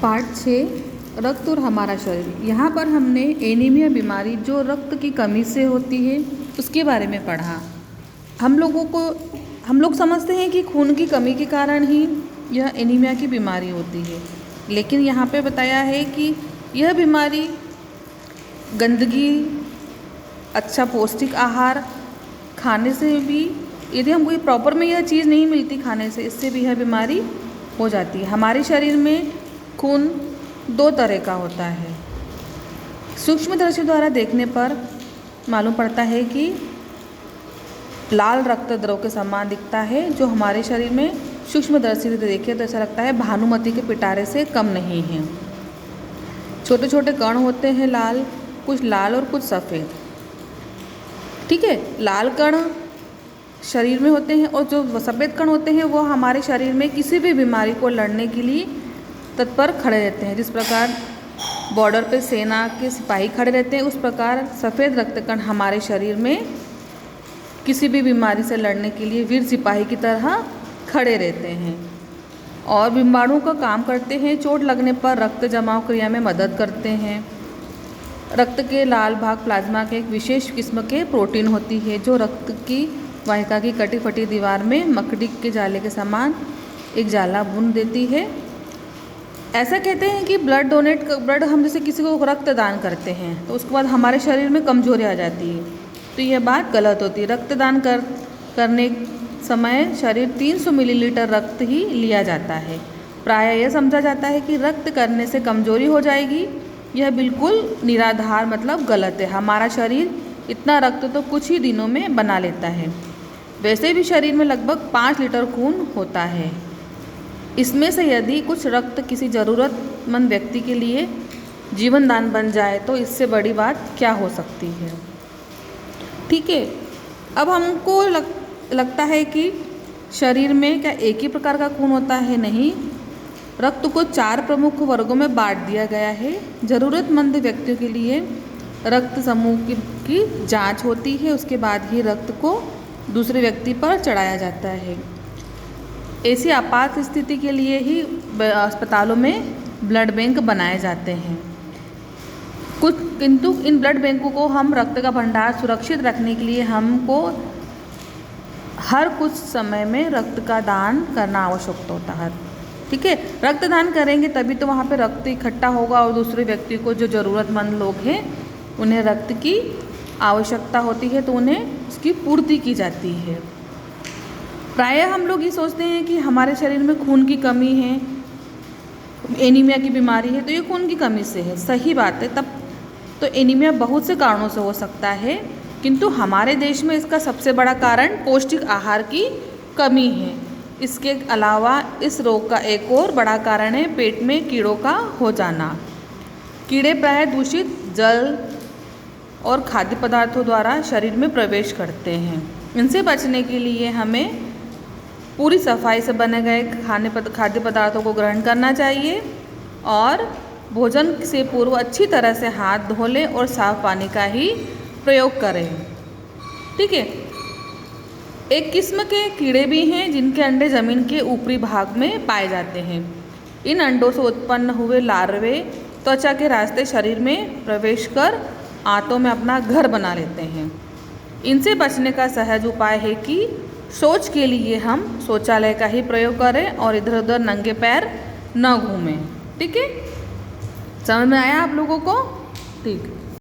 Part 6 रक्त और हमारा शरीर। यहाँ पर हमने एनीमिया बीमारी जो रक्त की कमी से होती है उसके बारे में पढ़ा। हम लोग समझते हैं कि खून की कमी के कारण ही यह एनीमिया की बीमारी होती है, लेकिन यहाँ पे बताया है कि यह बीमारी गंदगी, अच्छा पौष्टिक आहार खाने से भी, यदि हमको ये प्रॉपर में यह चीज़ नहीं मिलती खाने से, इससे भी यह बीमारी हो जाती है। हमारे शरीर में खून दो तरह का होता है। सूक्ष्मदर्शी द्वारा देखने पर मालूम पड़ता है कि लाल रक्त द्रव के समान दिखता है, जो हमारे शरीर में सूक्ष्मदर्शी से देखे तो ऐसा लगता है भानुमति के पिटारे से कम नहीं है। छोटे छोटे कण होते हैं लाल, कुछ लाल और कुछ सफ़ेद। ठीक है, लाल कण शरीर में होते हैं और जो सफ़ेद कण होते हैं वो हमारे शरीर में किसी भी बीमारी को लड़ने के लिए तत्पर खड़े रहते हैं। जिस प्रकार बॉर्डर पे सेना के सिपाही खड़े रहते हैं, उस प्रकार सफ़ेद रक्तकण हमारे शरीर में किसी भी बीमारी से लड़ने के लिए वीर सिपाही की तरह खड़े रहते हैं और बीमाणुओं का काम करते हैं। चोट लगने पर रक्त जमाव क्रिया में मदद करते हैं। रक्त के लाल भाग प्लाज्मा के एक विशेष किस्म के प्रोटीन होती है, जो रक्त की वाहिका की कटी फटी दीवार में मकड़ी के जाले के समान एक जाला बुन देती है। ऐसा कहते हैं कि ब्लड हम जैसे किसी को रक्त दान करते हैं तो उसके बाद हमारे शरीर में कमजोरी आ जाती है, तो यह बात गलत होती है। रक्तदान करने समय शरीर 300 मिलीलीटर रक्त ही लिया जाता है। प्रायः यह समझा जाता है कि रक्त करने से कमजोरी हो जाएगी। यह बिल्कुल निराधार मतलब गलत है। हमारा शरीर इतना रक्त तो कुछ ही दिनों में बना लेता है। वैसे भी शरीर में लगभग 5 लीटर खून होता है। इसमें से यदि कुछ रक्त किसी ज़रूरतमंद व्यक्ति के लिए जीवन दान बन जाए तो इससे बड़ी बात क्या हो सकती है। ठीक है, अब हमको लगता है कि शरीर में क्या एक ही प्रकार का खून होता है? नहीं, रक्त को 4 प्रमुख वर्गों में बांट दिया गया है। ज़रूरतमंद व्यक्तियों के लिए रक्त समूह की जांच होती है, उसके बाद ही रक्त को दूसरे व्यक्ति पर चढ़ाया जाता है। ऐसी आपात स्थिति के लिए ही अस्पतालों में ब्लड बैंक बनाए जाते हैं। किंतु इन ब्लड बैंकों को हम रक्त का भंडार सुरक्षित रखने के लिए हमको हर कुछ समय में रक्त का दान करना आवश्यक होता है। ठीक है, रक्तदान करेंगे तभी तो वहाँ पे रक्त इकट्ठा होगा और दूसरे व्यक्ति को जो ज़रूरतमंद लोग हैं उन्हें रक्त की आवश्यकता होती है तो उन्हें उसकी पूर्ति की जाती है। प्रायः हम लोग ये सोचते हैं कि हमारे शरीर में खून की कमी है, एनीमिया की बीमारी है, तो ये खून की कमी से है। सही बात है, तब तो एनीमिया बहुत से कारणों से हो सकता है, किंतु हमारे देश में इसका सबसे बड़ा कारण पौष्टिक आहार की कमी है। इसके अलावा इस रोग का एक और बड़ा कारण है पेट में कीड़ों का हो जाना। कीड़े प्रायः दूषित जल और खाद्य पदार्थों द्वारा शरीर में प्रवेश करते हैं। इनसे बचने के लिए हमें पूरी सफाई से बने गए खाद्य पदार्थों को ग्रहण करना चाहिए और भोजन से पूर्व अच्छी तरह से हाथ धो लें और साफ पानी का ही प्रयोग करें। ठीक है, एक किस्म के कीड़े भी हैं जिनके अंडे ज़मीन के ऊपरी भाग में पाए जाते हैं। इन अंडों से उत्पन्न हुए लार्वे त्वचा के रास्ते शरीर में प्रवेश कर आंतों में अपना घर बना लेते हैं। इनसे बचने का सहज उपाय है कि शौच के लिए हम शौचालय का ही प्रयोग करें और इधर उधर नंगे पैर न घूमें। ठीक है, समझ में आया आप लोगों को? ठीक।